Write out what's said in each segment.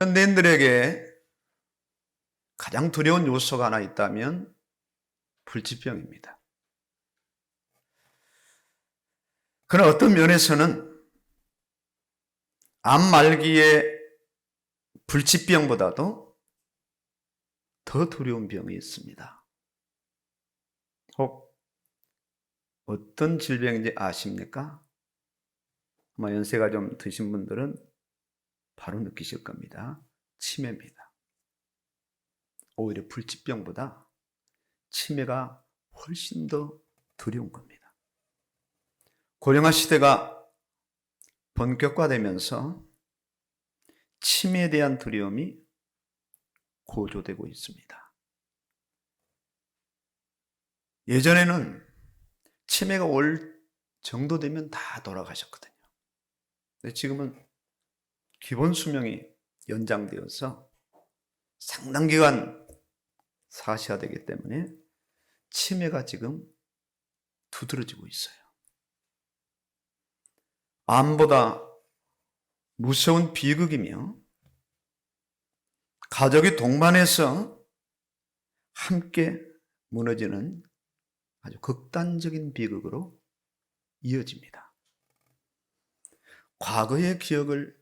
현대인들에게 가장 두려운 요소가 하나 있다면 불치병입니다. 그러나 어떤 면에서는 암 말기의 불치병보다도 더 두려운 병이 있습니다. 혹 어떤 질병인지 아십니까? 아마 연세가 좀 드신 분들은 바로 느끼실 겁니다. 치매입니다. 오히려 불치병보다 치매가 훨씬 더 두려운 겁니다. 고령화 시대가 본격화되면서 치매에 대한 두려움이 고조되고 있습니다. 예전에는 치매가 올 정도 되면 다 돌아가셨거든요. 근데 지금은 기본 수명이 연장되어서 상당 기간 사셔야 되기 때문에 치매가 지금 두드러지고 있어요. 암보다 무서운 비극이며 가족이 동반해서 함께 무너지는 아주 극단적인 비극으로 이어집니다. 과거의 기억을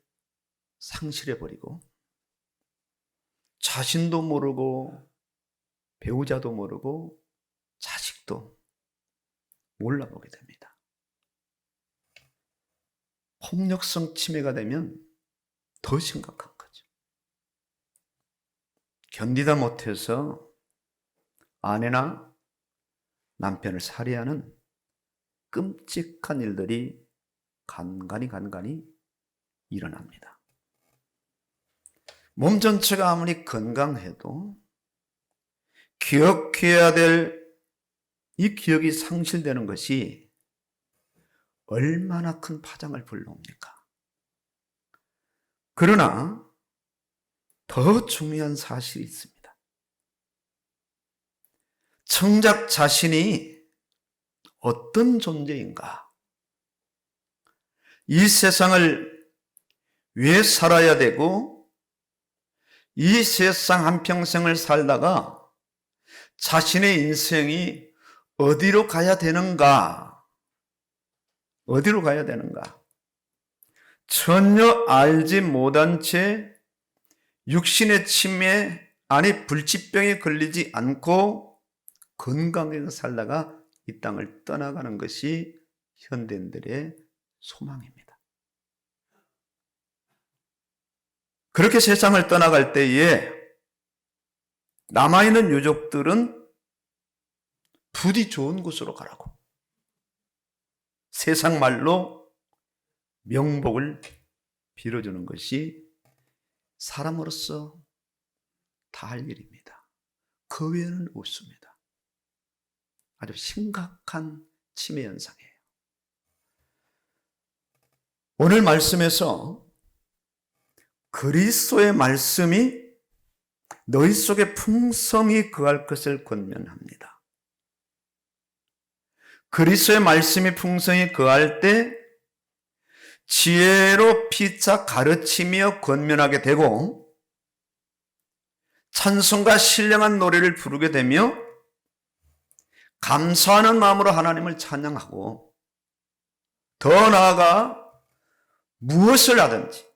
상실해버리고 자신도 모르고 배우자도 모르고 자식도 몰라보게 됩니다. 폭력성 치매가 되면 더 심각한 거죠. 견디다 못해서 아내나 남편을 살해하는 끔찍한 일들이 간간히 일어납니다. 몸 전체가 아무리 건강해도 기억해야 될 이 기억이 상실되는 것이 얼마나 큰 파장을 불러옵니까? 그러나 더 중요한 사실이 있습니다. 청작 자신이 어떤 존재인가? 이 세상을 왜 살아야 되고 이 세상 한평생을 살다가 자신의 인생이 어디로 가야 되는가? 어디로 가야 되는가? 전혀 알지 못한 채 육신의 치매, 아니 불치병에 걸리지 않고 건강하게 살다가 이 땅을 떠나가는 것이 현대인들의 소망입니다. 그렇게 세상을 떠나갈 때에 남아있는 유족들은 부디 좋은 곳으로 가라고, 세상 말로 명복을 빌어주는 것이 사람으로서 다 할 일입니다. 그 외에는 없습니다. 아주 심각한 치매 현상이에요. 오늘 말씀에서 그리스도의 말씀이 너희 속에 풍성히 거할 것을 권면합니다. 그리스도의 말씀이 풍성히 거할 때 지혜로 피차 가르치며 권면하게 되고 찬송과 신령한 노래를 부르게 되며 감사하는 마음으로 하나님을 찬양하고 더 나아가 무엇을 하든지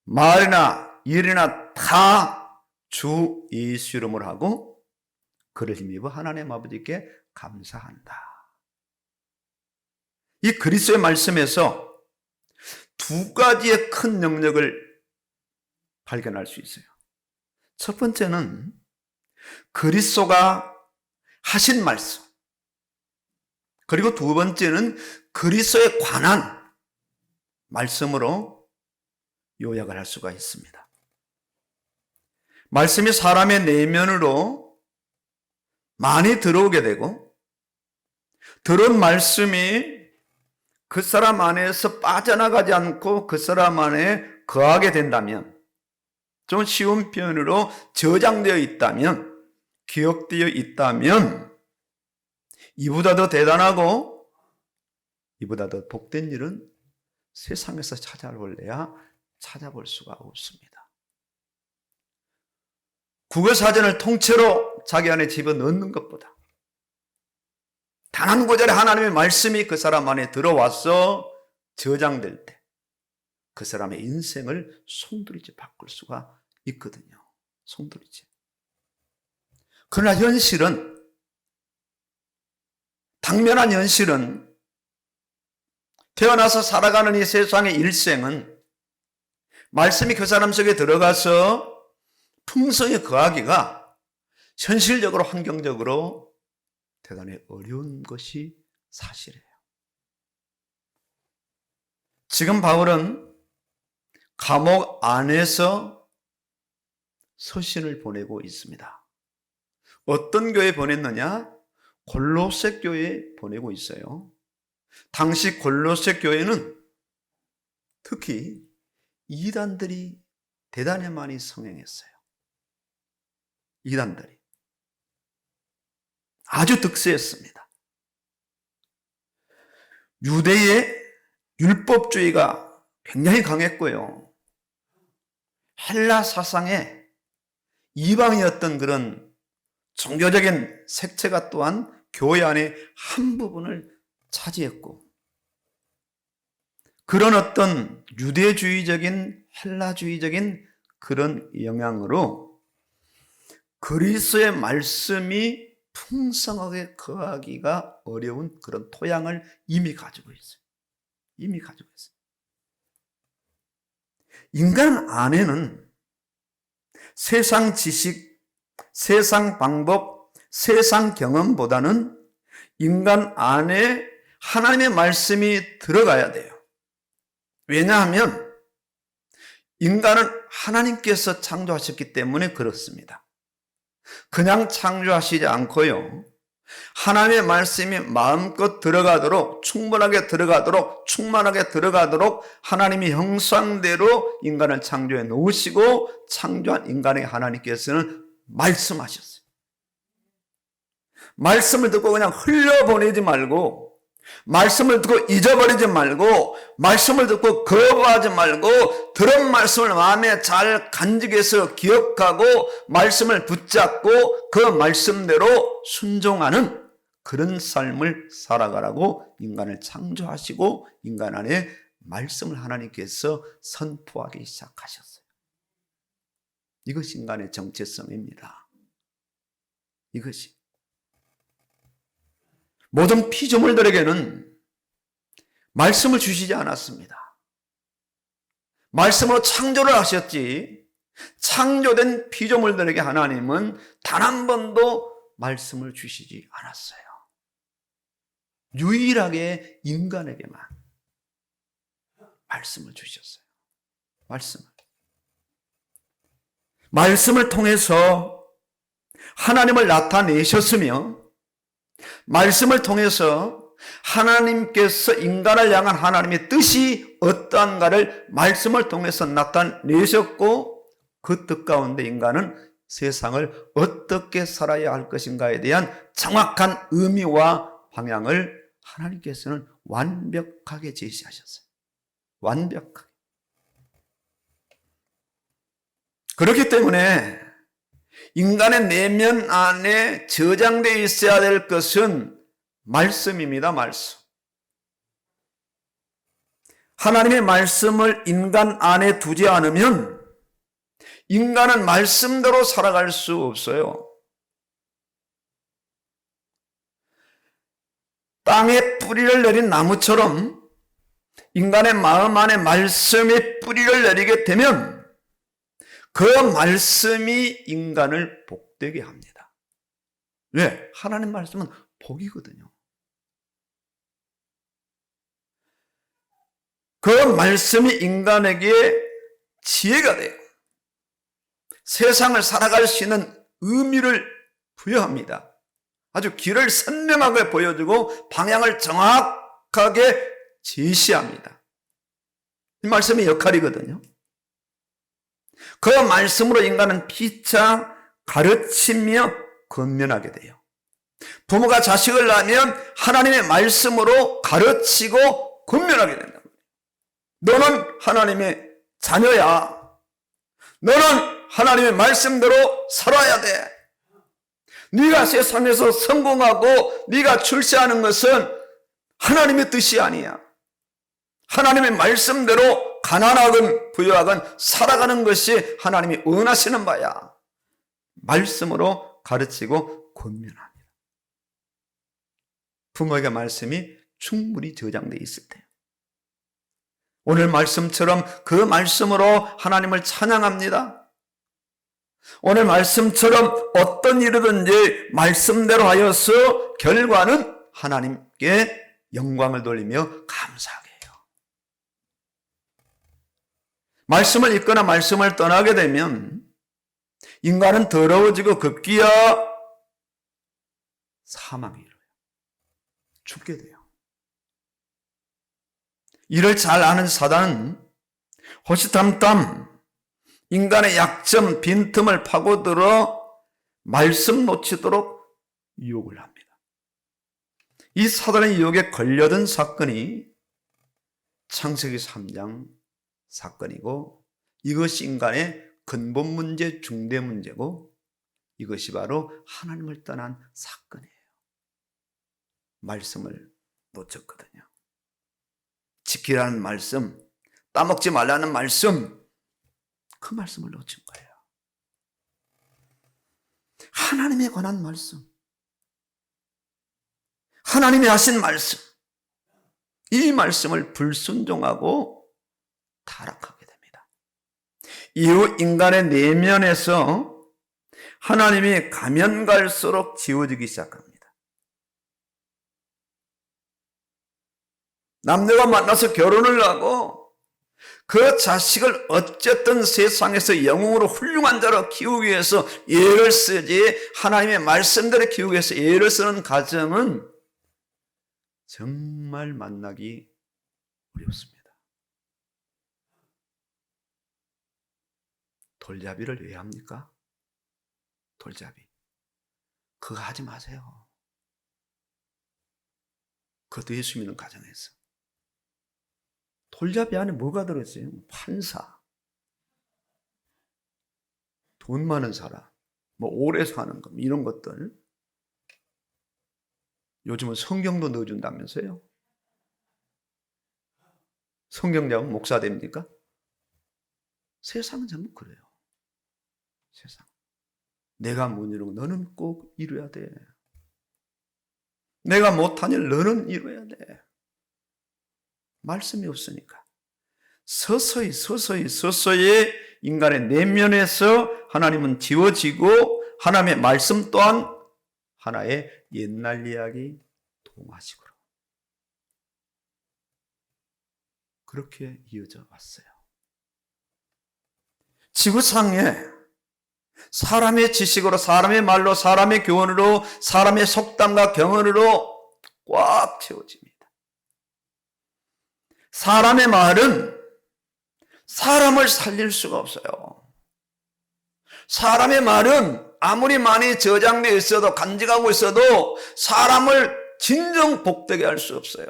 말이나 일이나 다 주 예수 이름으로 하고 그를 힘입어 하나님 아버지께 감사한다. 이 그리스도의 말씀에서 두 가지의 큰 영역을 발견할 수 있어요. 첫 번째는 그리스도가 하신 말씀, 그리고 두 번째는 그리스도에 관한 말씀으로 요약을 할 수가 있습니다. 말씀이 사람의 내면으로 많이 들어오게 되고 들은 말씀이 그 사람 안에서 빠져나가지 않고 그 사람 안에 거하게 된다면, 좀 쉬운 표현으로 저장되어 있다면, 기억되어 있다면 이보다 더 대단하고 이보다 더 복된 일은 세상에서 찾아볼래야 찾아볼 수가 없습니다. 국어사전을 통째로 자기 안에 집어넣는 것보다 단 한 구절의 하나님의 말씀이 그 사람 안에 들어와서 저장될 때 그 사람의 인생을 송두리째 바꿀 수가 있거든요. 송두리째. 그러나 현실은, 당면한 현실은, 태어나서 살아가는 이 세상의 일생은 말씀이 그 사람 속에 들어가서 풍성히 거하기가 현실적으로, 환경적으로 대단히 어려운 것이 사실이에요. 지금 바울은 감옥 안에서 서신을 보내고 있습니다. 어떤 교회에 보냈느냐? 골로새 교회에 보내고 있어요. 당시 골로새 교회는 특히 이단들이 대단히 많이 성행했어요. 이단들이 아주 득세했습니다. 유대의 율법주의가 굉장히 강했고요. 헬라 사상에 이방이었던 그런 종교적인 색채가 또한 교회 안에 한 부분을 차지했고, 그런 어떤 유대주의적인, 헬라주의적인 그런 영향으로 그리스도의 말씀이 풍성하게 거하기가 어려운 그런 토양을 이미 가지고 있어요. 이미 가지고 있어요. 인간 안에는 세상 지식, 세상 방법, 세상 경험보다는 인간 안에 하나님의 말씀이 들어가야 돼요. 왜냐하면 인간은 하나님께서 창조하셨기 때문에 그렇습니다. 그냥 창조하시지 않고요, 하나님의 말씀이 마음껏 들어가도록, 충분하게 들어가도록, 충만하게 들어가도록 하나님의 형상대로 인간을 창조해 놓으시고, 창조한 인간에게 하나님께서는 말씀하셨어요. 말씀을 듣고 그냥 흘려보내지 말고, 말씀을 듣고 잊어버리지 말고, 말씀을 듣고 거부하지 말고, 들은 말씀을 마음에 잘 간직해서 기억하고 말씀을 붙잡고 그 말씀대로 순종하는 그런 삶을 살아가라고 인간을 창조하시고 인간 안에 말씀을 하나님께서 선포하기 시작하셨어요. 이것이 인간의 정체성입니다. 이것이. 모든 피조물들에게는 말씀을 주시지 않았습니다. 말씀으로 창조를 하셨지, 창조된 피조물들에게 하나님은 단 한 번도 말씀을 주시지 않았어요. 유일하게 인간에게만 말씀을 주셨어요. 말씀을 통해서 하나님을 나타내셨으며, 말씀을 통해서 하나님께서 인간을 향한 하나님의 뜻이 어떠한가를 말씀을 통해서 나타내셨고, 그 뜻 가운데 인간은 세상을 어떻게 살아야 할 것인가에 대한 정확한 의미와 방향을 하나님께서는 완벽하게 제시하셨어요. 완벽하게. 그렇기 때문에 인간의 내면 안에 저장되어 있어야 될 것은 말씀입니다. 말씀. 하나님의 말씀을 인간 안에 두지 않으면 인간은 말씀대로 살아갈 수 없어요. 땅에 뿌리를 내린 나무처럼 인간의 마음 안에 말씀이 뿌리를 내리게 되면 그 말씀이 인간을 복되게 합니다. 왜? 하나님 말씀은 복이거든요. 그 말씀이 인간에게 지혜가 돼요. 세상을 살아갈 수 있는 의미를 부여합니다. 아주 길을 선명하게 보여주고 방향을 정확하게 제시합니다. 이 말씀의 역할이거든요. 그 말씀으로 인간은 피차 가르치며 건면하게 돼요. 부모가 자식을 낳으면 하나님의 말씀으로 가르치고 건면하게 된다. 너는 하나님의 자녀야. 너는 하나님의 말씀대로 살아야 돼. 네가 세상에서 성공하고 네가 출세하는 것은 하나님의 뜻이 아니야. 하나님의 말씀대로 가난하건 부유하건 살아가는 것이 하나님이 원하시는 바야. 말씀으로 가르치고 권면합니다. 부모에게 말씀이 충분히 저장되어 있을 때, 오늘 말씀처럼 그 말씀으로 하나님을 찬양합니다. 오늘 말씀처럼 어떤 일이든지 말씀대로 하여서 결과는 하나님께 영광을 돌리며 감사하게 해요. 말씀을 읽거나 말씀을 떠나게 되면 인간은 더러워지고 급기야 사망에 이르러요. 죽게 돼요. 이를 잘 아는 사단은 호시탐탐 인간의 약점, 빈틈을 파고들어 말씀 놓치도록 유혹을 합니다. 이 사단의 유혹에 걸려든 사건이 창세기 3장 사건이고, 이것이 인간의 근본 문제, 중대 문제고, 이것이 바로 하나님을 떠난 사건이에요. 말씀을 놓쳤거든요. 지키라는 말씀, 따먹지 말라는 말씀, 그 말씀을 놓친 거예요. 하나님에 관한 말씀, 하나님이 하신 말씀, 이 말씀을 불순종하고 타락하게 됩니다. 이후 인간의 내면에서 하나님이 가면 갈수록 지워지기 시작합니다. 남녀가 만나서 결혼을 하고 그 자식을 어쨌든 세상에서 영웅으로 훌륭한 자로 키우기 위해서 애를 쓰지, 하나님의 말씀대로 키우기 위해서 애를 쓰는 가정은 정말 만나기 어렵습니다. 돌잡이를 왜 합니까? 돌잡이. 그거 하지 마세요. 그것도 예수 믿는 가정에서. 돌잡이 안에 뭐가 들어있어요? 판사, 돈 많은 사람, 뭐 오래 사는 것, 이런 것들. 요즘은 성경도 넣어준다면서요? 성경자면 목사 됩니까? 세상은 전부 그래요. 세상. 내가 못 이루고 너는 꼭 이루어야 돼. 내가 못한 일 너는 이루어야 돼. 말씀이 없으니까 서서히 인간의 내면에서 하나님은 지워지고, 하나님의 말씀 또한 하나의 옛날 이야기 동화식으로 그렇게 이어져 왔어요. 지구상에 사람의 지식으로, 사람의 말로, 사람의 교훈으로, 사람의 속담과 경언으로 꽉 채워집니다. 사람의 말은 사람을 살릴 수가 없어요. 사람의 말은 아무리 많이 저장되어 있어도, 간직하고 있어도 사람을 진정 복되게 할 수 없어요.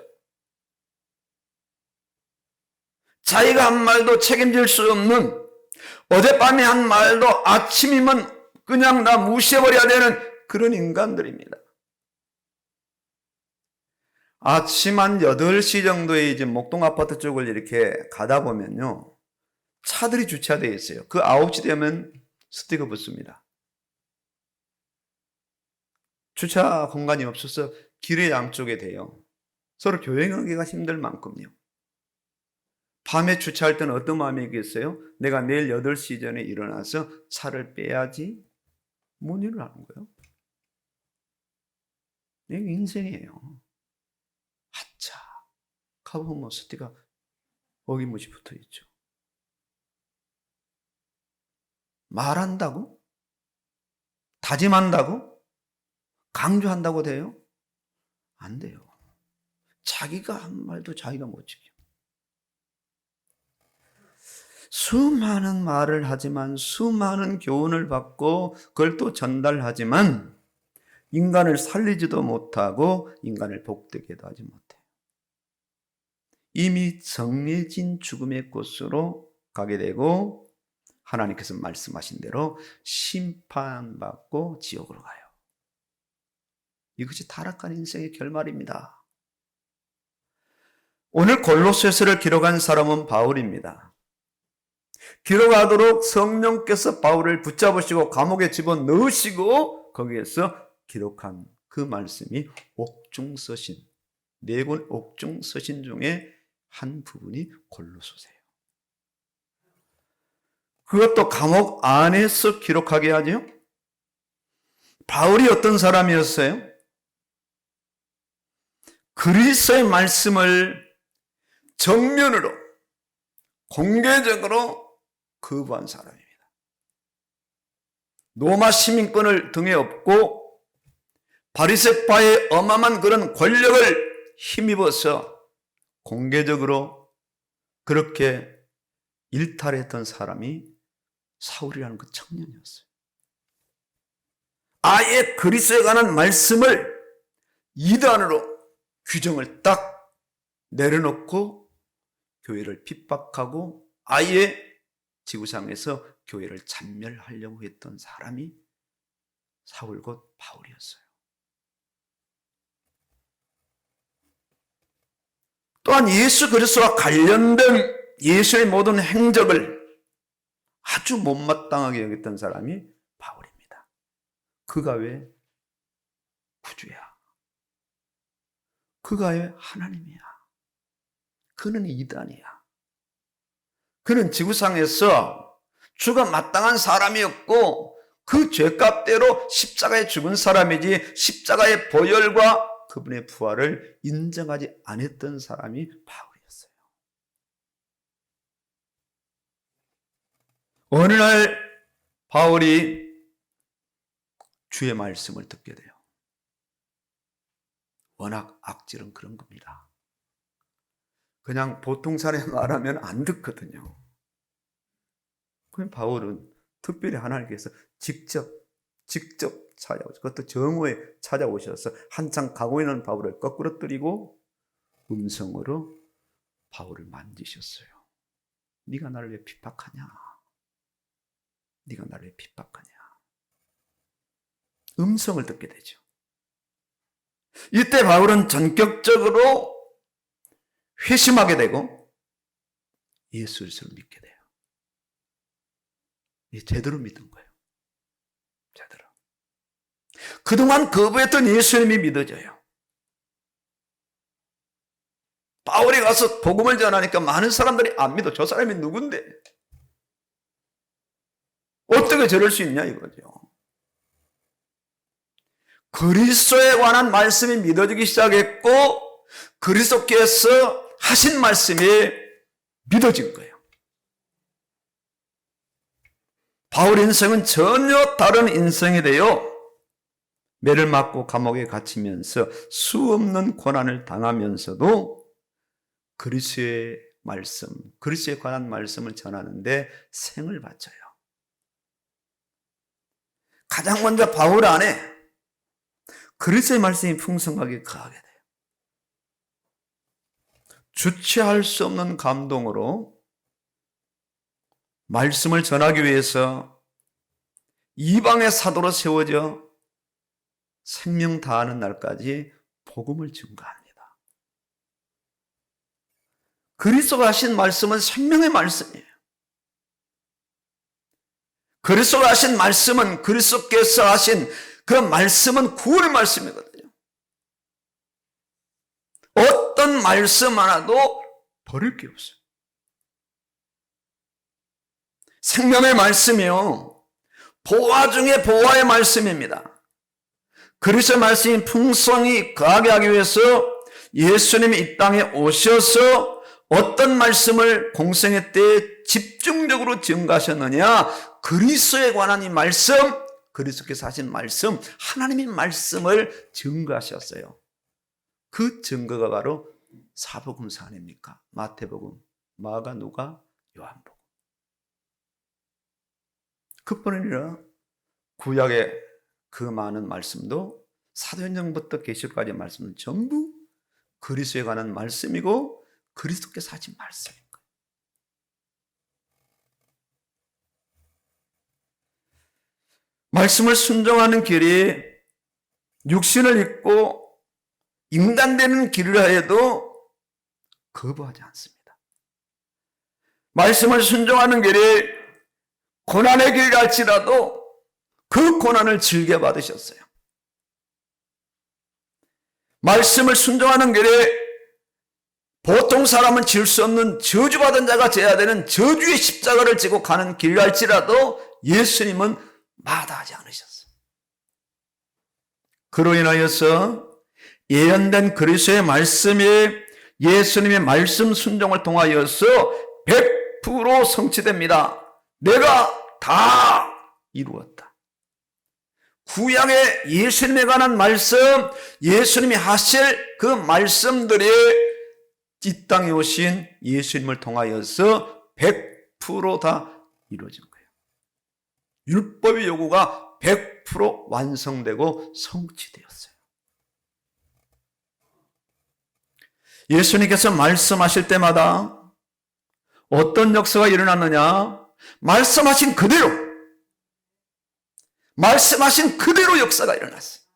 자기가 한 말도 책임질 수 없는, 어젯밤에 한 말도 아침이면 그냥 다 무시해버려야 되는 그런 인간들입니다. 아침 한 8시 정도에 이제 목동 아파트 쪽을 이렇게 가다 보면요, 차들이 주차되어 있어요. 그 9시 되면 스티커 붙습니다. 주차 공간이 없어서 길의 양쪽에 돼요. 서로 교행하기가 힘들 만큼요. 밤에 주차할 때는 어떤 마음이겠어요? 내가 내일 8시 전에 일어나서 차를 빼야지. 못 일어나는 거예요. 이게 인생이에요. 하차, 가보면 스티커 어김없이 붙어 있죠. 말한다고? 다짐한다고? 강조한다고 돼요? 안 돼요. 자기가 한 말도 자기가 못 지켜. 수많은 말을 하지만, 수많은 교훈을 받고 그걸 또 전달하지만 인간을 살리지도 못하고 인간을 복되게도 하지 못해요. 이미 정해진 죽음의 곳으로 가게 되고 하나님께서 말씀하신 대로 심판받고 지옥으로 가요. 이것이 타락한 인생의 결말입니다. 오늘 골로새서를 기록한 사람은 바울입니다. 기록하도록 성령께서 바울을 붙잡으시고 감옥에 집어넣으시고 거기에서 기록한 그 말씀이 옥중서신, 4권 옥중서신 중에 한 부분이 골로새서예요. 그것도 감옥 안에서 기록하게 하죠. 바울이 어떤 사람이었어요? 그리스도의 말씀을 정면으로 공개적으로 거부한 사람입니다. 로마 시민권을 등에 업고 바리새파의 어마어마한 그런 권력을 힘입어서 공개적으로 그렇게 일탈했던 사람이 사울이라는 그 청년이었어요. 아예 그리스도에 관한 말씀을 이단으로 규정을 딱 내려놓고 교회를 핍박하고 아예 지구상에서 교회를 잔멸하려고 했던 사람이 사울 곧 바울이었어요. 또한 예수 그리스도와 관련된 예수의 모든 행적을 아주 못마땅하게 여겼던 사람이 바울입니다. 그가 왜 구주야? 그가 왜 하나님이야? 그는 이단이야. 그는 지구상에서 주가 마땅한 사람이었고 그 죄값대로 십자가에 죽은 사람이지 십자가의 보혈과 그분의 부활을 인정하지 않았던 사람이 바울이었어요. 어느 날 바울이 주의 말씀을 듣게 돼요. 워낙 악질은 그런 겁니다. 그냥 보통 사람이 말하면 안 듣거든요. 그럼 바울은 특별히 하나님께서 직접 찾아오셔서, 그것도 정오에 찾아오셔서 한창 가고 있는 바울을 거꾸러뜨리고 음성으로 바울을 만지셨어요. 네가 나를 왜 핍박하냐? 네가 나를 왜 핍박하냐? 음성을 듣게 되죠. 이때 바울은 전격적으로 회심하게 되고 예수 그리스도를 믿게 돼요. 제대로 믿은 거예요. 제대로. 그동안 거부했던 예수님이 믿어져요. 바울이 가서 복음을 전하니까 많은 사람들이 안 믿어. 저 사람이 누군데? 어떻게 저럴 수 있냐 이거죠. 그리스도에 관한 말씀이 믿어지기 시작했고 그리스도께서 하신 말씀이 믿어진 거예요. 바울 인생은 전혀 다른 인생이 되어 매를 맞고 감옥에 갇히면서 수없는 고난을 당하면서도 그리스도의 말씀, 그리스도에 관한 말씀을 전하는데 생을 바쳐요. 가장 먼저 바울 안에 그리스도의 말씀이 풍성하게 거하게 돼요. 주체할 수 없는 감동으로 말씀을 전하기 위해서 이방의 사도로 세워져 생명 다하는 날까지 복음을 증거합니다. 그리스도가 하신 말씀은 생명의 말씀이에요. 그리스도가 하신 말씀은 그리스도께서 하신 그 말씀은 구원의 말씀이거든요. 어떤 말씀 하나도 버릴 게 없어요. 생명의 말씀이요. 보화 중에 보화의 말씀입니다. 그리스도의 말씀이 풍성히 거하게 하기 위해서 예수님이 이 땅에 오셔서 어떤 말씀을 공생애 때 집중적으로 증거하셨느냐? 그리스도에 관한 이 말씀, 그리스도께서 하신 말씀, 하나님의 말씀을 증거하셨어요. 그 증거가 바로 사복음서 아닙니까? 마태복음, 마가, 누가, 요한복음. 그뿐 아니라 구약의 그 많은 말씀도 사도행전부터 계시록까지의 말씀은 전부 그리스도에 관한 말씀이고, 그리스도께서 하신 말씀인 거예요. 말씀을 순종하는 길이 육신을 입고 인간되는 길이라 해도 거부하지 않습니다. 말씀을 순종하는 길이 고난의 길이라 할지라도 그 고난을 즐겨 받으셨어요. 말씀을 순종하는 길에 보통 사람은 질 수 없는 저주받은 자가 져야 되는 저주의 십자가를 지고 가는 길이라 할지라도 예수님은 마다하지 않으셨어요. 그로 인하여서 예언된 그리스도의 말씀이 예수님의 말씀 순종을 통하여서 100% 성취됩니다. 내가 다 이루었다. 구약의 예수님에 관한 말씀, 예수님이 하실 그 말씀들이 이 땅에 오신 예수님을 통하여서 100% 이루어진 거예요. 율법의 요구가 100% 완성되고 성취되었어요. 예수님께서 말씀하실 때마다 어떤 역사가 일어났느냐? 말씀하신 그대로 역사가 일어났어요.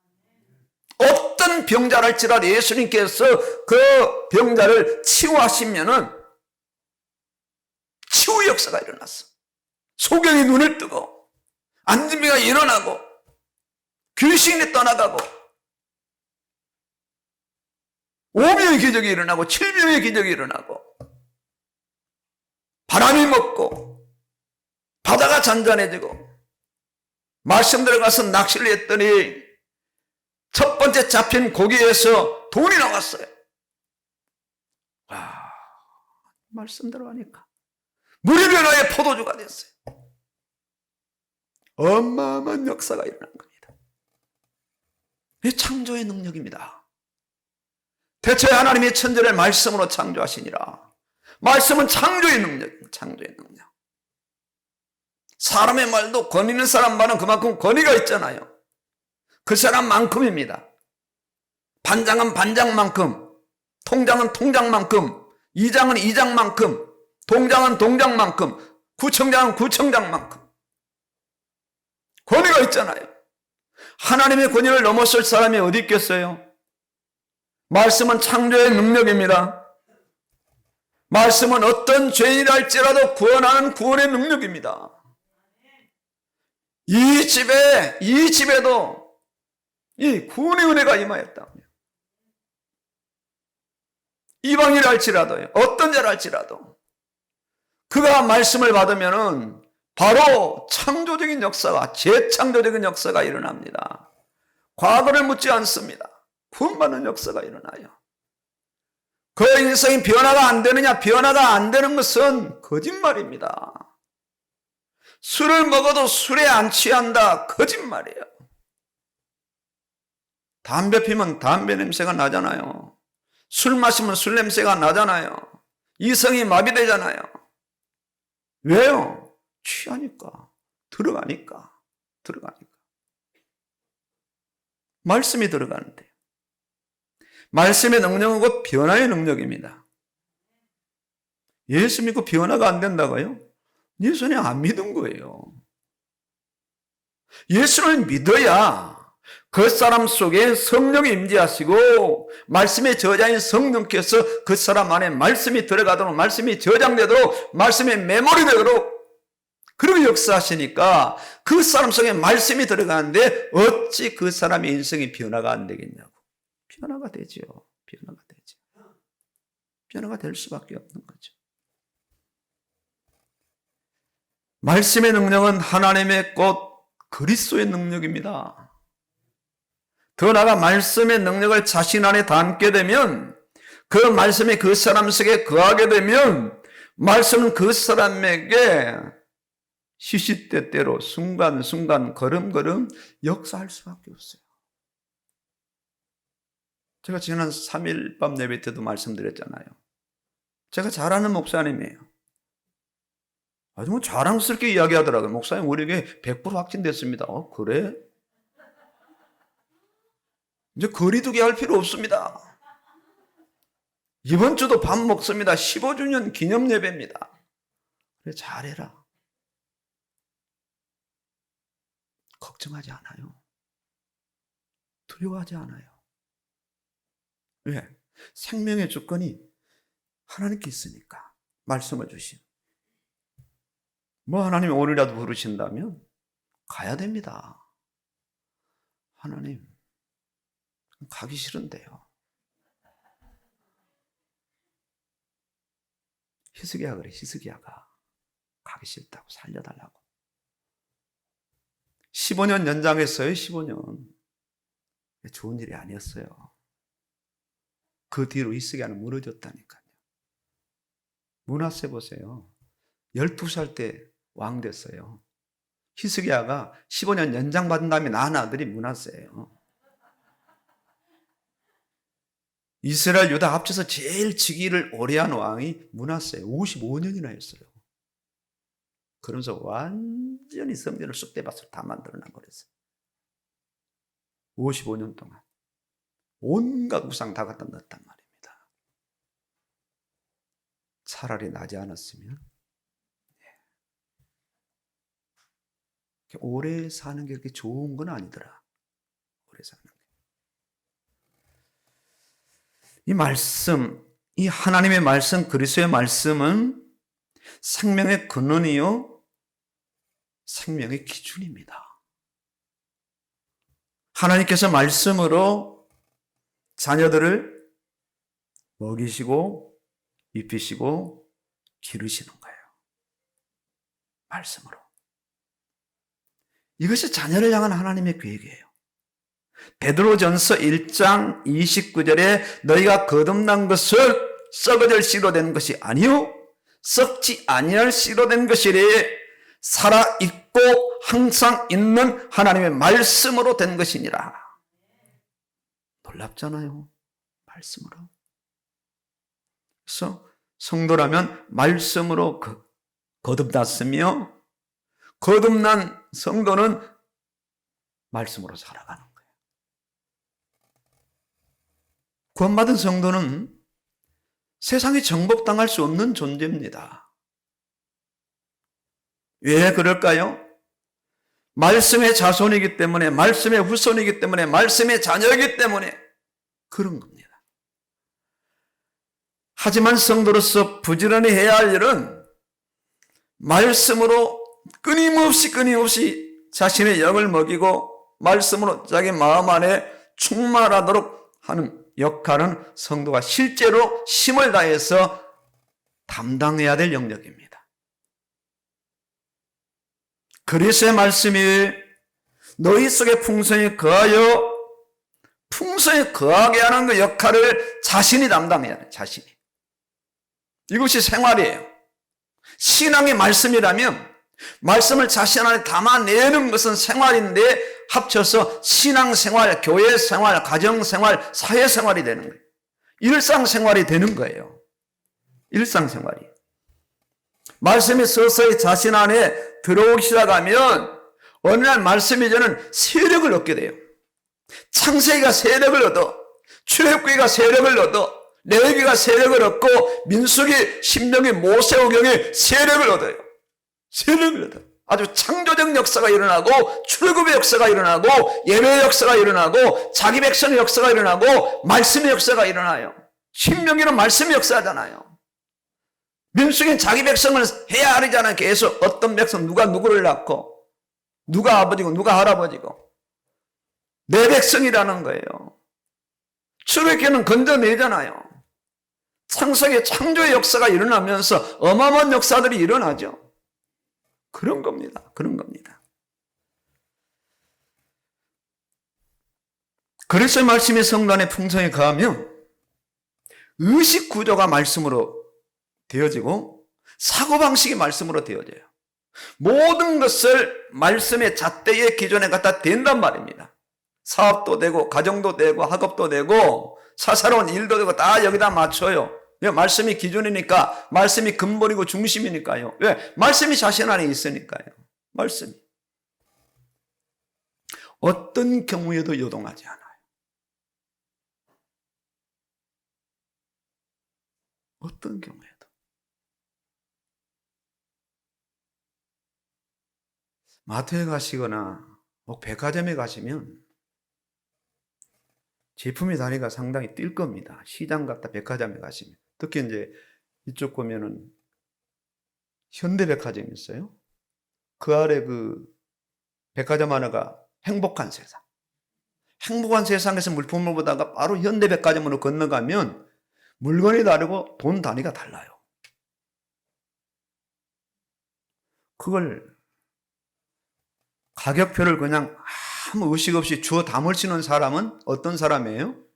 어떤 병자를 할지라도 예수님께서 그 병자를 치유하시면은 치유 역사가 일어났어. 소경이 눈을 뜨고 안진병이가 일어나고 귀신이 떠나가고 5명의 기적이 일어나고 7명의 기적이 일어나고 바람이 먹고 바다가 잔잔해지고 말씀 들어가서 낚시를 했더니 첫 번째 잡힌 고기에서 돈이 나왔어요. 와, 말씀 들어가니까 물이 변화의 포도주가 됐어요. 어마어마한 역사가 일어난 겁니다. 이 창조의 능력입니다. 대체 하나님이 천지를 말씀으로 창조하시니라. 말씀은 창조의 능력입니다. 창조의 능력. 사람의 말도 권위 있는 사람 말은 그만큼 권위가 있잖아요. 그 사람만큼입니다. 반장은 반장만큼, 통장은 통장만큼, 이장은 이장만큼, 동장은 동장만큼, 구청장은 구청장만큼 권위가 있잖아요. 하나님의 권위를 넘어설 사람이 어디 있겠어요? 말씀은 창조의 능력입니다. 말씀은 어떤 죄인이라 할지라도 구원하는 구원의 능력입니다. 이 집에도 이 구원의 은혜가 임하였다. 이방인이라 할지라도요, 어떤 자라 할지라도 그가 말씀을 받으면은 바로 창조적인 역사가, 재창조적인 역사가 일어납니다. 과거를 묻지 않습니다. 구원받는 역사가 일어나요. 그 인생이 변화가 안 되느냐? 변화가 안 되는 것은 거짓말입니다. 술을 먹어도 술에 안 취한다. 거짓말이에요. 담배 피면 담배 냄새가 나잖아요. 술 마시면 술 냄새가 나잖아요. 이성이 마비되잖아요. 왜요? 취하니까. 들어가니까. 말씀이 들어가는데. 말씀의 능력은 곧 변화의 능력입니다. 예수 믿고 변화가 안 된다고요? 예수님 안 믿은 거예요. 예수를 믿어야 그 사람 속에 성령이 임재하시고 말씀의 저자인 성령께서 그 사람 안에 말씀이 들어가도록, 말씀이 저장되도록, 말씀의 메모리 되도록 그렇게 역사하시니까 그 사람 속에 말씀이 들어가는데 어찌 그 사람의 인생이 변화가 안 되겠냐고. 변화가 되죠. 변화가 될 수밖에 없는 거죠. 말씀의 능력은 하나님의 곧 그리스도의 능력입니다. 더 나아가 말씀의 능력을 자신 안에 담게 되면, 그 말씀이 그 사람 속에 거하게 되면 말씀은 그 사람에게 시시때때로 순간순간 걸음걸음 역사할 수밖에 없어요. 제가 지난 3일 밤 예배 때도 말씀드렸잖아요. 제가 잘 아는 목사님이에요. 아주 뭐 자랑스럽게 이야기하더라고요. 목사님, 우리에게 100% 확진됐습니다. 그래? 이제 거리두기 할 필요 없습니다. 이번 주도 밥 먹습니다. 15주년 기념 예배입니다. 그래, 잘해라. 걱정하지 않아요. 두려워하지 않아요. 왜? 생명의 조건이 하나님께 있으니까. 말씀을 주신. 뭐 하나님이 오늘이라도 부르신다면 가야 됩니다. 하나님, 가기 싫은데요. 히스기야가 그래, 히스기야가. 가기 싫다고 살려달라고. 15년 연장했어요, 15년. 좋은 일이 아니었어요. 그 뒤로 히스기야는 무너졌다니까요. 므낫세 보세요. 12살 때 왕 됐어요. 히스기야가 15년 연장받은 다음에 낳은 아들이 므낫세예요. 이스라엘 유다 합쳐서 제일 즉위를 오래 한 왕이 므낫세예요. 55년이나 했어요. 그러면서 완전히 성전을 쑥대밭으로 다 만들어놔 버렸어요. 55년 동안 온갖 우상 다 갖다 넣었단 말입니다. 차라리 나지 않았으면 오래 사는 게 그렇게 좋은 건 아니더라. 오래 사는 게. 이 말씀, 이 하나님의 말씀, 그리스도의 말씀은 생명의 근원이요, 생명의 기준입니다. 하나님께서 말씀으로 자녀들을 먹이시고 입히시고 기르시는 거예요. 말씀으로. 이것이 자녀를 향한 하나님의 계획이에요. 베드로전서 1장 29절에 너희가 거듭난 것을 썩어질 씨로 된 것이 아니요 썩지 아니할 씨로 된 것이래 살아있고 항상 있는 하나님의 말씀으로 된 것이니라. 놀랍잖아요. 말씀으로. 그래서 성도라면 말씀으로 거듭났으며 거듭난 성도는 말씀으로 살아가는 거예요. 구원받은 성도는 세상에 정복당할 수 없는 존재입니다. 왜 그럴까요? 말씀의 자손이기 때문에, 말씀의 후손이기 때문에, 말씀의 자녀이기 때문에 그런 겁니다. 하지만 성도로서 부지런히 해야 할 일은 말씀으로 끊임없이 자신의 영을 먹이고 말씀으로 자기 마음 안에 충만하도록 하는 역할은 성도가 실제로 힘을 다해서 담당해야 될 영역입니다. 그리스도의 말씀이 너희 속에 풍성히 거하여 풍성히 거하게 하는 그 역할을 자신이 담당해야 돼요. 자신이. 이것이 생활이에요. 신앙의 말씀이라면 말씀을 자신 안에 담아내는 것은 생활인데 합쳐서 신앙생활, 교회생활, 가정생활, 사회생활이 되는 거예요. 일상생활이 되는 거예요. 일상생활이. 말씀이 서서히 자신 안에 들어오기 시작하면 어느 날 말씀이 저는 세력을 얻게 돼요. 창세기가 세력을 얻어, 출애굽기가 세력을 얻어, 레위기가 세력을 얻고 민수기, 신명기, 모세오경이 세력을 얻어요. 세력을 얻어. 아주 창조적 역사가 일어나고 출애굽의 역사가 일어나고 예배의 역사가 일어나고 자기 백성의 역사가 일어나고 말씀의 역사가 일어나요. 신명기는 말씀의 역사잖아요. 민수기는 자기 백성을 해야 하잖아요. 계속 어떤 백성 누가 누구를 낳고 누가 아버지고 누가 할아버지고 내 백성이라는 거예요. 출애굽기는 건져내잖아요. 창세기 창조의 역사가 일어나면서 어마어마한 역사들이 일어나죠. 그런 겁니다. 그런 겁니다. 그래서 말씀이 성도 안에 풍성히 거하면 의식 구조가 말씀으로 되어지고 사고방식이 말씀으로 되어져요. 모든 것을 말씀의 잣대의 기준에 갖다 댄단 말입니다. 사업도 되고 가정도 되고 학업도 되고 사사로운 일도 되고 다 여기다 맞춰요. 왜? 말씀이 기준이니까, 말씀이 근본이고 중심이니까요. 왜? 말씀이 자신 안에 있으니까요. 말씀이. 어떤 경우에도 요동하지 않아요. 어떤 경우에도. 마트에 가시거나 백화점에 가시면 제품의 단위가 상당히 뛸 겁니다. 시장 갔다 백화점에 가시면. 특히 이제 이쪽 보면은 현대백화점이 있어요. 그 아래 그 백화점 하나가 행복한 세상. 행복한 세상에서 물품을 보다가 바로 현대백화점으로 건너가면 물건이 다르고 돈 단위가 달라요. 그걸 가격표를 그냥 아무 의식 없이 주워 담을 수 있는 사람은 어떤 사람이에요?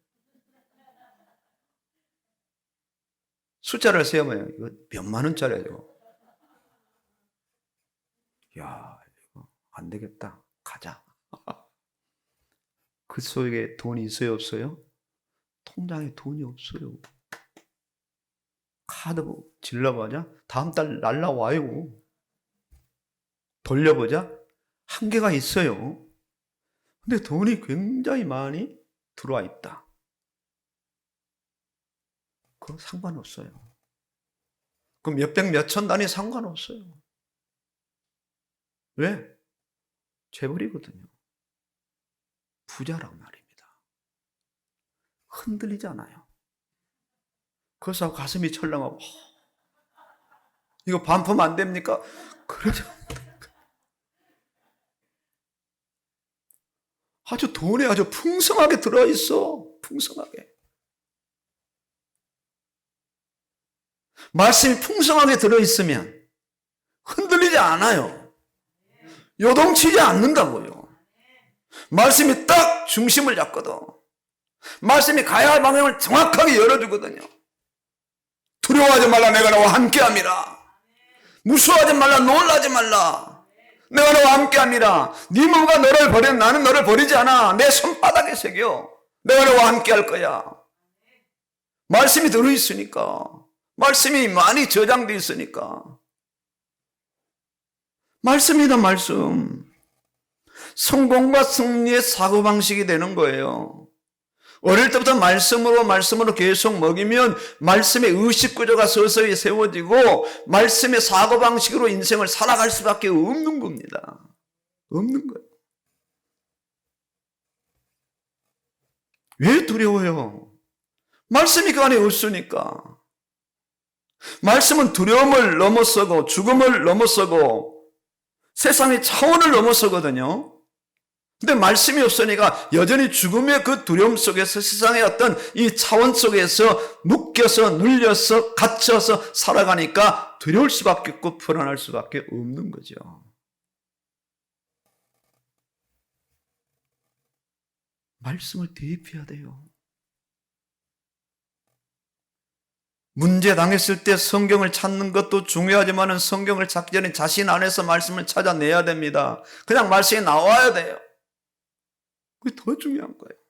숫자를 세어봐요. 이거 몇만 원짜리야, 이거. 야, 이거 안 되겠다. 가자. 그 속에 돈이 있어요, 없어요? 통장에 돈이 없어요. 카드 질러보자. 다음 달 날라와요. 돌려보자. 한계가 있어요. 근데 돈이 굉장히 많이 들어와 있다. 그거 상관없어요. 그 몇백 몇천 단위 상관없어요. 왜? 재벌이거든요. 부자란 말입니다. 흔들리지 않아요. 그래서 가슴이 철렁하고 이거 반품 안 됩니까? 그러죠. 아주 돈이 아주 풍성하게 들어있어. 풍성하게. 말씀이 풍성하게 들어있으면 흔들리지 않아요. 요동치지 않는다고요. 말씀이 딱 중심을 잡거든. 말씀이 가야 할 방향을 정확하게 열어주거든요. 두려워하지 말라. 내가 너와 함께함이라. 무서워하지 말라. 놀라지 말라. 내가 너와 함께함이라. 네 무가 너를 버려. 나는 너를 버리지 않아. 내 손바닥에 새겨. 내가 너와 함께할 거야. 말씀이 들어있으니까. 말씀이 많이 저장되어 있으니까. 말씀이다, 말씀. 성공과 승리의 사고방식이 되는 거예요. 어릴 때부터 말씀으로 계속 먹이면 말씀의 의식구조가 서서히 세워지고 말씀의 사고방식으로 인생을 살아갈 수밖에 없는 겁니다. 없는 거예요. 왜 두려워요? 말씀이 그 안에 없으니까. 말씀은 두려움을 넘어서고 죽음을 넘어서고 세상의 차원을 넘어서거든요. 근데 말씀이 없으니까 여전히 죽음의 그 두려움 속에서 세상의 어떤 이 차원 속에서 묶여서 눌려서 갇혀서 살아가니까 두려울 수밖에 없고 불안할 수밖에 없는 거죠. 말씀을 대입해야 돼요. 문제 당했을 때 성경을 찾는 것도 중요하지만 성경을 찾기 전에 자신 안에서 말씀을 찾아내야 됩니다. 그냥 말씀이 나와야 돼요. 그게 더 중요한 거예요.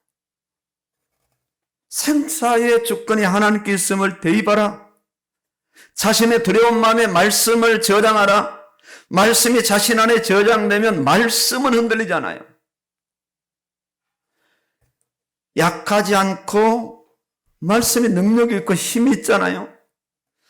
생사의 조건이 하나님께 있음을 대입하라. 자신의 두려운 마음에 말씀을 저장하라. 말씀이 자신 안에 저장되면 말씀은 흔들리잖아요. 약하지 않고 말씀이 능력이 있고 힘이 있잖아요.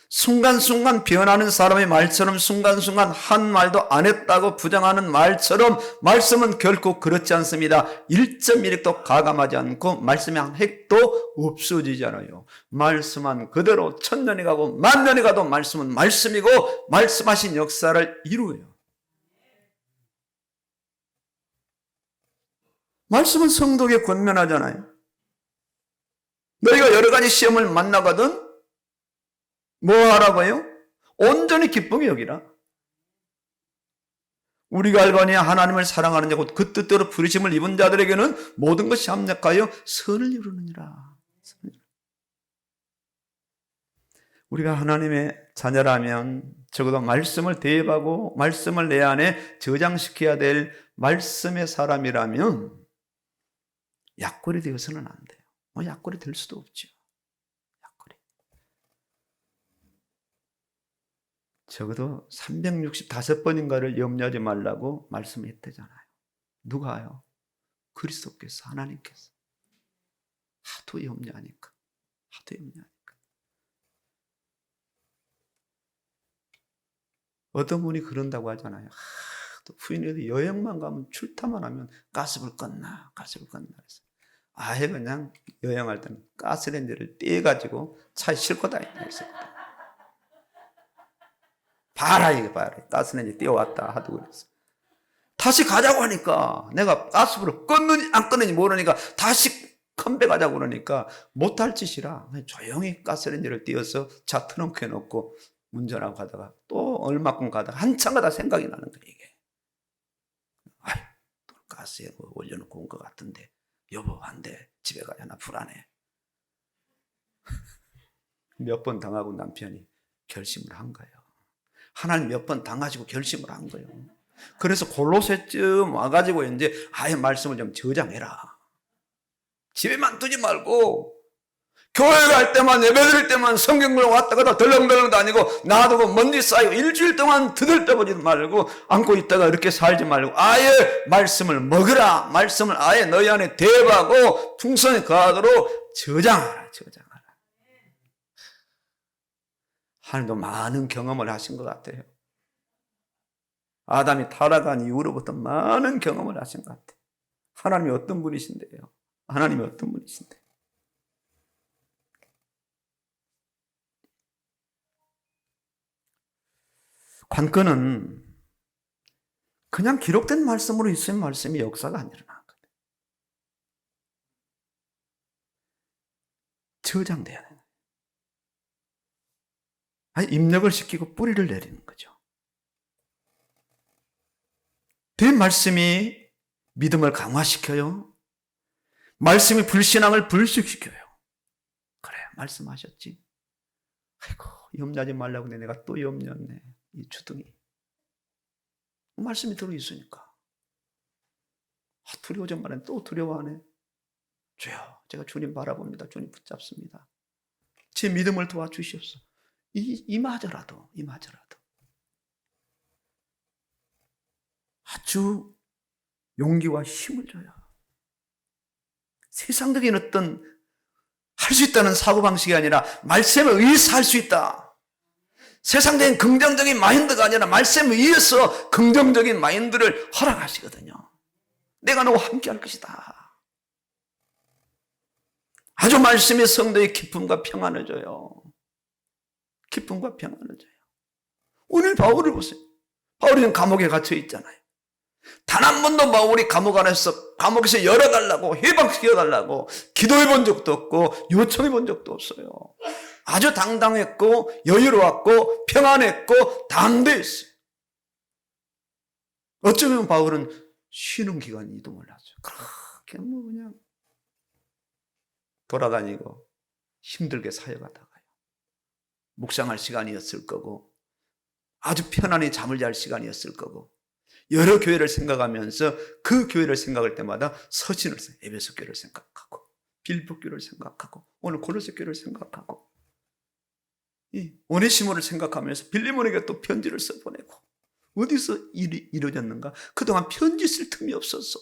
순간순간 변하는 사람의 말처럼 순간순간 한 말도 안 했다고 부정하는 말처럼 말씀은 결코 그렇지 않습니다. 1.1핵도 가감하지 않고 말씀의 한 핵도 없어지잖아요. 말씀한 그대로 천년이 가고 만년이 가도 말씀은 말씀이고 말씀하신 역사를 이루어요. 말씀은 성도에게 권면하잖아요. 너희가 여러 가지 시험을 만나거든 뭐 하라고요? 온전히 기쁘게 여기라. 우리가 알거니와 하나님을 사랑하는 자고 그 뜻대로 부르심을 입은 자들에게는 모든 것이 합력하여 선을 이루느니라. 우리가 하나님의 자녀라면 적어도 말씀을 대입하고 말씀을 내 안에 저장시켜야 될 말씀의 사람이라면 약골이 되어서는 안 돼요. 약골이 될 수도 없죠. 약골이. 적어도 365번인가를 염려하지 말라고 말씀했대잖아요. 누가요? 그리스도께서, 하나님께서. 하도 염려하니까. 어떤 분이 그런다고 하잖아요. 또 부인이 여행만 가면 출타만 하면 가스불 껐나 가스불 껐나 그래서 아예 그냥 여행할 때는 가스레인지를 떼가지고 차에 싣고 다닌다 했었거든. 봐라 이거 봐라 가스레인지 떼어왔다 하도 그랬어. 다시 가자고 하니까 내가 가스불을 껐는지 안 껐는지 모르니까 다시 컴백하자고 그러니까 못할 짓이라 조용히 가스레인지를 띄워서 차 트렁크에 넣고 운전하고 가다가 또 얼마큼 가다가 한참 가다 생각이 나는 거야 이게. 아유 또 가스에 뭐 올려놓고 온 것 같은데 여보 안 돼 집에 가야 나 불안해. 몇 번 당하고 남편이 결심을 한 거예요. 하나님 몇 번 당하시고 결심을 한 거예요. 그래서 골로새쯤 와가지고 이제 아예 말씀을 좀 저장해라. 집에만 두지 말고 교회 갈 때만 예배 드릴 때만 성경을 왔다 갔다 덜렁덜렁 다니고 놔두고 먼지 쌓이고 일주일 동안 드들떠보지 말고 안고 있다가 이렇게 살지 말고 아예 말씀을 먹으라. 말씀을 아예 너희 안에 대입하고 풍성히 거하도록 저장하라. 저장하라. 하나님도 많은 경험을 하신 것 같아요. 아담이 타락한 이후로부터 많은 경험을 하신 것 같아요. 하나님이 어떤 분이신데요? 하나님이 어떤 분이신데? 관건은 그냥 기록된 말씀으로 있으면 말씀이 역사가 안 일어나거든요. 저장돼야 돼요. 아니, 입력을 시키고 뿌리를 내리는 거죠. 된 말씀이 믿음을 강화시켜요. 말씀이 불신앙을 불식시켜요. 그래, 말씀하셨지. 아이고, 염려하지 말라고 내가 또 염려했네. 이 주둥이. 말씀이 들어있으니까. 두려워진 말은 또 두려워하네. 주여, 제가 주님 바라봅니다. 주님 붙잡습니다. 제 믿음을 도와주시옵소서. 이마저라도. 아주 용기와 힘을 줘요. 세상적인 어떤 할 수 있다는 사고방식이 아니라 말씀에 의해서 할 수 있다. 세상적인 긍정적인 마인드가 아니라 말씀에 의해서 긍정적인 마인드를 허락하시거든요. 내가 너와 함께 할 것이다. 아주 말씀이 성도의 기쁨과 평안을 줘요. 기쁨과 평안을 줘요. 오늘 바울을 보세요. 바울은 감옥에 갇혀 있잖아요. 단 한 번도 바울이 감옥에서 열어달라고 해방시켜달라고 기도해 본 적도 없고 요청해 본 적도 없어요. 아주 당당했고 여유로웠고 평안했고 담대했어요. 어쩌면 바울은 쉬는 기간인지도 몰랐어요. 그렇게 그냥 돌아다니고 힘들게 사역하다가요. 묵상할 시간이었을 거고 아주 편안히 잠을 잘 시간이었을 거고 여러 교회를 생각하면서 그 교회를 생각할 때마다 서신을 써요. 에베소 교회를 생각하고 빌립보 교회를 생각하고 오늘 골로새 교회를 생각하고 이 오네시모를 생각하면서 빌리몬에게 또 편지를 써보내고 어디서 일이 이루어졌는가? 그동안 편지 쓸 틈이 없었어.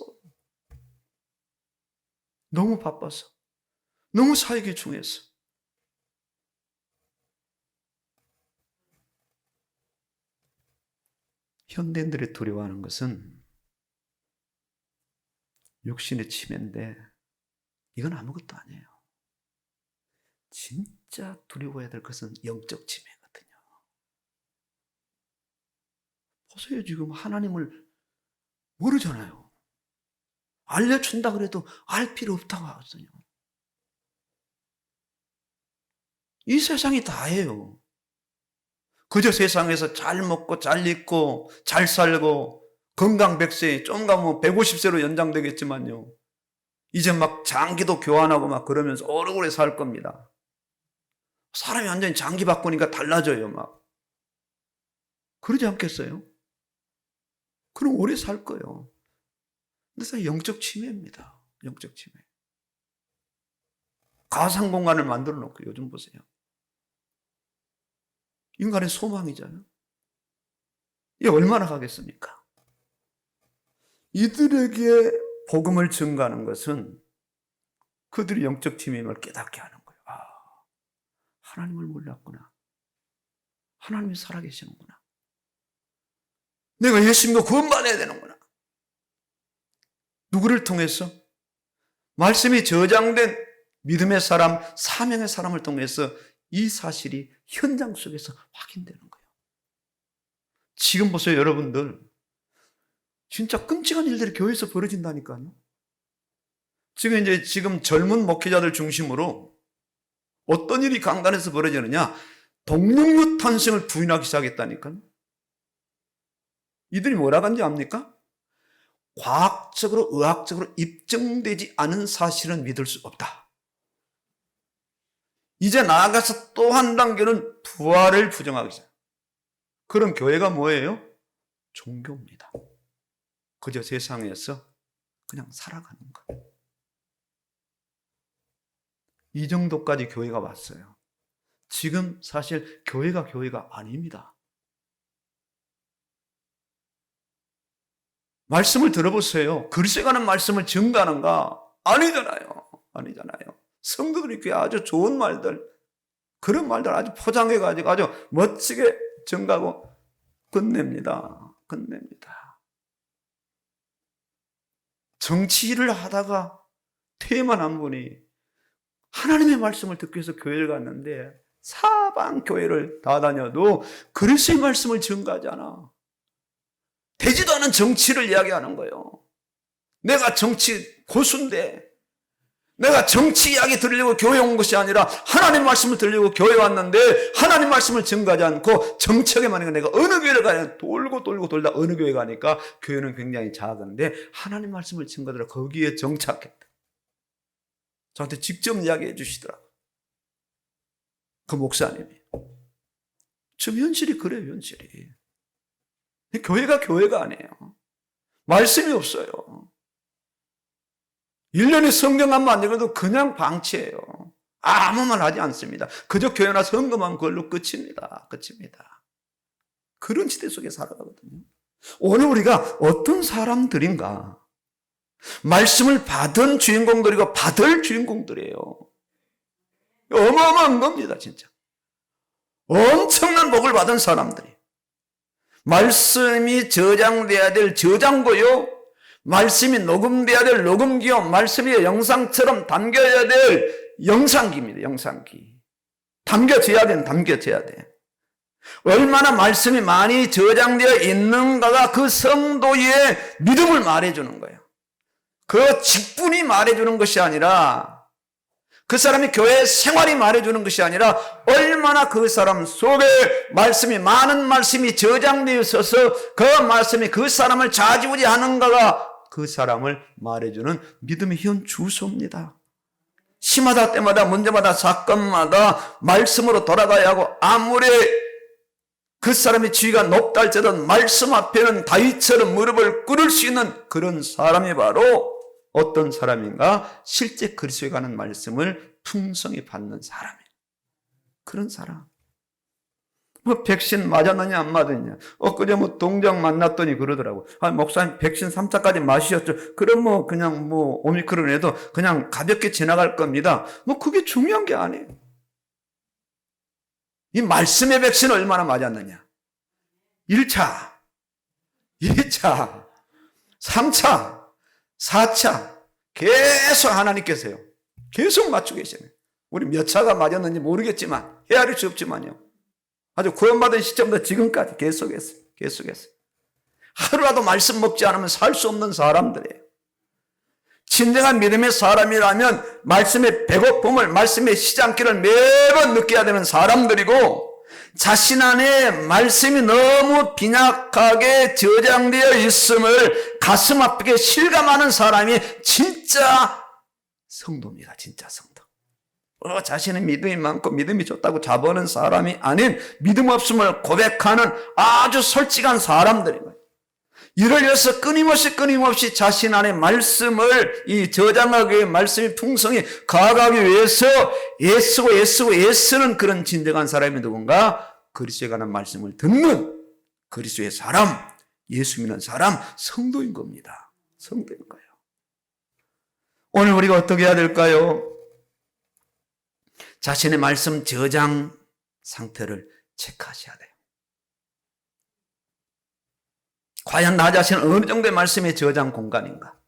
너무 바빠서 너무 사역이 중요해서 현대인들이 두려워하는 것은 육신의 침해인데 이건 아무것도 아니에요. 진짜 두려워해야 될 것은 영적 침해거든요. 보세요. 지금 하나님을 모르잖아요. 알려준다 그래도 알 필요 없다고 하거든요. 이 세상이 다예요. 그저 세상에서 잘 먹고 잘 입고 잘 살고 건강 100세 좀 가면 150세로 연장되겠지만요. 이제 막 장기도 교환하고 막 그러면서 오래오래 살 겁니다. 사람이 완전히 장기 바꾸니까 달라져요 막. 그러지 않겠어요? 그럼 오래 살 거예요. 그래서 영적 침해입니다. 영적 침해. 가상 공간을 만들어 놓고 요즘 보세요. 인간의 소망이잖아요. 이게 얼마나 가겠습니까? 이들에게 복음을 증가하는 것은 그들이 영적 침해임을 깨닫게 하는 거예요. 아, 하나님을 몰랐구나. 하나님이 살아계시는구나. 내가 예수님과 구원받아야 되는구나. 누구를 통해서? 말씀이 저장된 믿음의 사람, 사명의 사람을 통해서 이 사실이 현장 속에서 확인되는 거예요. 지금 보세요, 여러분들. 진짜 끔찍한 일들이 교회에서 벌어진다니까요. 지금 젊은 목회자들 중심으로 어떤 일이 강단에서 벌어지느냐? 동력류 탄생을 부인하기 시작했다니까요. 이들이 뭐라고 하는지 압니까? 과학적으로, 의학적으로 입증되지 않은 사실은 믿을 수 없다. 이제 나아가서 또 한 단계는 부활을 부정하기 시작. 그런 교회가 뭐예요? 종교입니다. 그저 세상에서 그냥 살아가는 거예요. 이 정도까지 교회가 왔어요. 지금 사실 교회가 아닙니다. 말씀을 들어보세요. 글쎄가는 말씀을 증가하는가? 아니잖아요. 성도들이 그 아주 좋은 말들, 그런 말들 아주 포장해가지고 아주 멋지게 증가하고 끝냅니다. 정치를 하다가 퇴임한 한 분이 하나님의 말씀을 듣기 위해서 교회를 갔는데 사방 교회를 다 다녀도 그리스도의 말씀을 증가하지 않아. 되지도 않은 정치를 이야기하는 거예요. 내가 정치 고수인데, 내가 정치 이야기 들으려고 교회 온 것이 아니라 하나님 말씀을 들으려고 교회 왔는데 하나님 말씀을 증가하지 않고 정책에만 하니까 내가 어느 교회를 가냐 돌고 돌다 어느 교회 가니까 교회는 굉장히 작은데 하나님 말씀을 증가하더라 거기에 정착했다. 저한테 직접 이야기해 주시더라고요. 그 목사님이. 지금 현실이 그래요, 현실이. 교회가 아니에요. 말씀이 없어요. 1년에 성경 한번 안 읽어도 그냥 방치해요. 아무 말 하지 않습니다. 그저 교회나 선거만 그걸로 끝입니다. 그런 시대 속에 살아가거든요. 오늘 우리가 어떤 사람들인가? 말씀을 받은 주인공들이고 받을 주인공들이에요. 어마어마한 겁니다, 진짜. 엄청난 복을 받은 사람들이. 말씀이 저장돼야 될 저장고요. 말씀이 녹음돼야 될 녹음기요. 말씀이 영상처럼 담겨야 될 영상기입니다. 영상기. 담겨져야 돼. 얼마나 말씀이 많이 저장되어 있는가가 그 성도의 믿음을 말해주는 거예요. 그 직분이 말해주는 것이 아니라 그 사람이 교회 생활이 말해주는 것이 아니라 얼마나 그 사람 속에 많은 말씀이 저장되어 있어서 그 말씀이 그 사람을 좌지우지하는가가 그 사람을 말해주는 믿음의 현 주소입니다. 시마다 때마다 문제마다 사건마다 말씀으로 돌아가야 하고 아무리 그 사람의 지위가 높다 할지라도 말씀 앞에는 다윗처럼 무릎을 꿇을 수 있는 그런 사람이 바로 어떤 사람인가? 실제 그리스도에 관한 말씀을 풍성히 받는 사람이에요. 그런 사람. 백신 맞았느냐 안 맞았느냐. 엊그제 동장 만났더니 그러더라고. 목사님 백신 3차까지 맞으셨죠. 그럼 그냥 오미크론 해도 그냥 가볍게 지나갈 겁니다. 그게 중요한 게 아니에요. 이 말씀의 백신 얼마나 맞았느냐. 1차, 2차, 3차, 4차 계속 하나님께서요. 계속 맞추고 계시네요. 우리 몇 차가 맞았는지 모르겠지만 헤아릴 수 없지만요. 아주 구원받은 시점부터 지금까지 계속했어요. 하루라도 말씀 먹지 않으면 살 수 없는 사람들이에요. 진정한 믿음의 사람이라면 말씀의 배고픔을, 말씀의 시장길을 매번 느껴야 되는 사람들이고 자신 안에 말씀이 너무 빈약하게 저장되어 있음을 가슴 아프게 실감하는 사람이 진짜 성도입니다. 진짜 성도. 자신의 믿음이 많고 믿음이 좋다고 자부하는 사람이 아닌 믿음 없음을 고백하는 아주 솔직한 사람들이에요. 이를 위해서 끊임없이 자신 안에 말씀을 저장하기 위해 말씀이 풍성히 가하기 위해서 애쓰는 그런 진정한 사람이 누군가? 그리스도에 관한 말씀을 듣는 그리스도의 사람, 예수 믿는 사람, 성도인 겁니다. 성도인 거예요. 오늘 우리가 어떻게 해야 될까요? 자신의 말씀 저장 상태를 체크하셔야 돼요. 과연 나 자신은 어느 정도의 말씀의 저장 공간인가?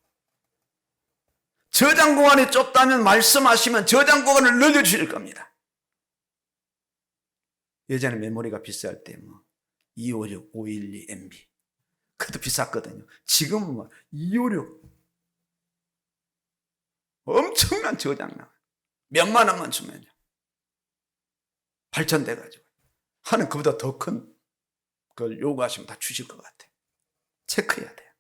저장 공간이 좁다면 말씀하시면 저장 공간을 늘려주실 겁니다. 예전에 메모리가 비쌀 때 256, 512 MB 그것도 비쌌거든요. 지금은 256 엄청난 저장량 몇만 원만 주면요 발전돼가지고 하는 그보다 더 큰 걸 요구하시면 다 주실 것 같아요. 체크해야 돼요.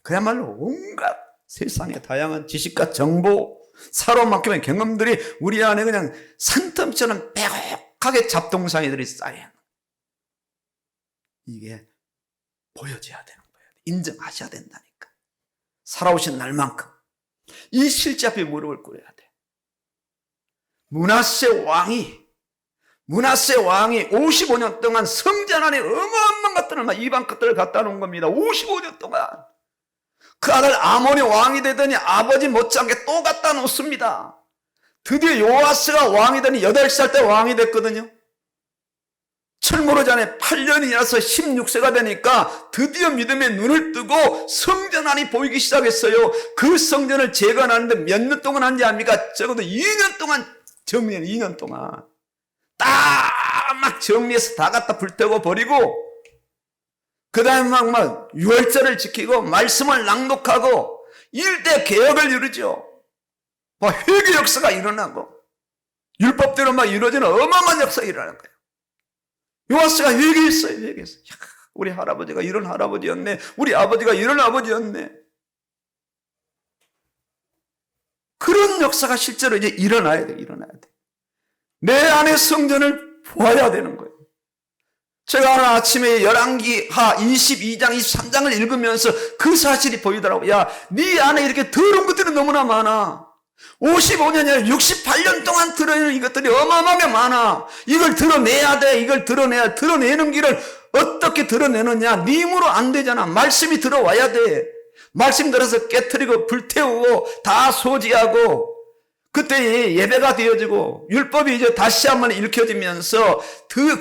그야말로 온갖 세상의 다양한 지식과 정보, 살아온 만큼의 경험들이 우리 안에 그냥 산더미처럼 빼곡하게 잡동사니들이 쌓여요. 이게 보여져야 되는 거예요. 인정하셔야 된다니까. 살아오신 날만큼 이 실제 앞에 무릎을 꿇어야 돼. 므낫세 왕이 55년 동안 성전 안에 어마어마한 것들을 막 이방 것들을 갖다 놓은 겁니다. 55년 동안. 그 아들 아몬이 왕이 되더니 아버지 못지않게 또 갖다 놓습니다. 드디어 요아스가 왕이 되니 8살 때 왕이 됐거든요. 철무로 전에 8년이라서 16세가 되니까 드디어 믿음의 눈을 뜨고 성전 안이 보이기 시작했어요. 그 성전을 재건하는데 몇 년 동안 한지 압니까? 적어도 2년 동안 정리해요. 2년 동안. 딱 막 정리해서 다 갖다 불태워 버리고 그 다음에 막 유월절을 지키고 말씀을 낭독하고 일대 개혁을 이루죠. 막 회개 역사가 일어나고 율법대로 막 이루어지는 어마어마한 역사가 일어나는 거예요. 요아스가 회개했어요. 회개했어요. 야, 우리 할아버지가 이런 할아버지였네. 우리 아버지가 이런 아버지였네. 그런 역사가 실제로 이제 일어나야 돼. 일어나야 돼. 내 안의 성전을 보아야 되는 거예요. 제가 오늘 아침에 열왕기하 22장, 23장을 읽으면서 그 사실이 보이더라고요. 야, 네 안에 이렇게 더러운 것들이 너무나 많아. 55년이 아니라 68년 동안 드러내는 이것들이 어마어마하게 많아. 이걸 드러내야 돼. 이걸 드러내야. 드러내는 길을 어떻게 드러내느냐. 네 힘으로 안 되잖아. 말씀이 들어와야 돼. 말씀 들어서 깨트리고 불태우고 다 소지하고 그때 예배가 되어지고 율법이 이제 다시 한번 읽혀지면서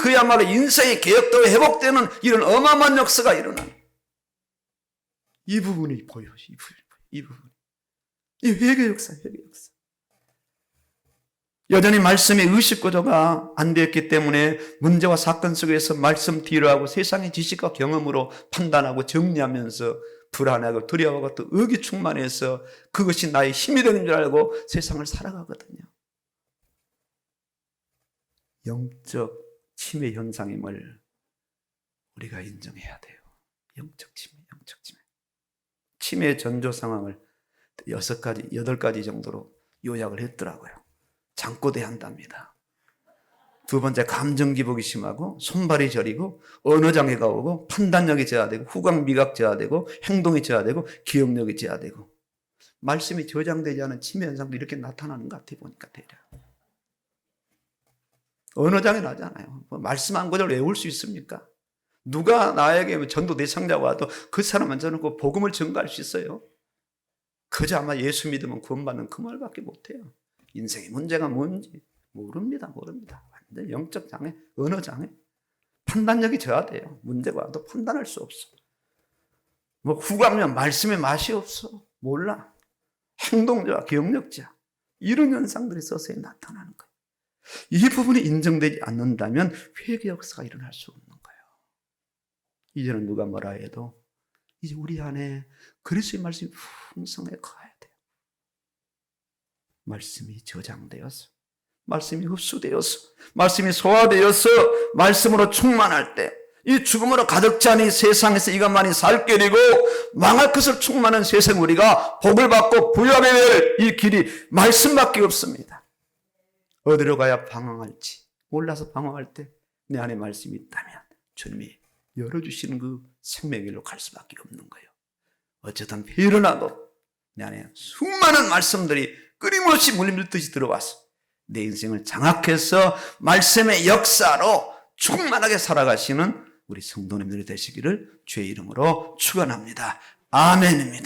그야말로 인생의 개혁도 회복되는 이런 어마어마한 역사가 일어나는 이 부분이 보여. 이 부분. 이 회개 역사, 회개 역사. 여전히 말씀의 의식 구조가 안 되었기 때문에 문제와 사건 속에서 말씀 뒤로 하고 세상의 지식과 경험으로 판단하고 정리하면서 불안하고 두려워하고 또 의기충만해서 그것이 나의 힘이 되는 줄 알고 세상을 살아가거든요. 영적 침해 현상임을 우리가 인정해야 돼요. 영적 침해, 영적 침해. 침해 전조 상황을 6가지, 8가지 정도로 요약을 했더라고요. 잠꼬대한답니다. 두 번째, 감정 기복이 심하고 손발이 저리고 언어 장애가 오고 판단력이 저하되고 후각 미각 저하되고 행동이 저하되고 기억력이 저하되고 말씀이 저장되지 않은 치매 현상도 이렇게 나타나는 것 같아 보니까 대략. 언어 장애 나잖아요. 말씀 한 구절 외울 수 있습니까? 누가 나에게 전도 대상자가 와도 그 사람만 저는 그 복음을 전가할 수 있어요. 그저 아마 예수 믿으면 구원받는 그 말밖에 못해요. 인생의 문제가 뭔지 모릅니다. 완전 영적 장애, 언어 장애, 판단력이 저하돼요. 문제가 와도 판단할 수 없어. 후각면 말씀의 맛이 없어. 몰라. 행동자, 기억력자 이런 현상들이 서서히 나타나는 거예요. 이 부분이 인정되지 않는다면 회개 역사가 일어날 수 없는 거예요. 이제는 누가 뭐라 해도 이제 우리 안에 그리스도의 말씀이 풍성하게 커야 돼요. 말씀이 저장되어서, 말씀이 흡수되어서, 말씀이 소화되어서 말씀으로 충만할 때 이 죽음으로 가득 찬 이 세상에서 이것만이 살 길이고 망할 것을 충만한 세상 우리가 복을 받고 부여하게 될 이 길이 말씀밖에 없습니다. 어디로 가야 방황할지 몰라서 방황할 때 내 안에 말씀이 있다면 주님이 열어주시는 그 생명의 길로 갈 수밖에 없는 거예요. 어쩌든 일어나도 내 안에 수많은 말씀들이 끊임없이 물밀듯이 들어와서 내 인생을 장악해서 말씀의 역사로 충만하게 살아가시는 우리 성도님들이 되시기를 주의 이름으로 축원합니다. 아멘입니다.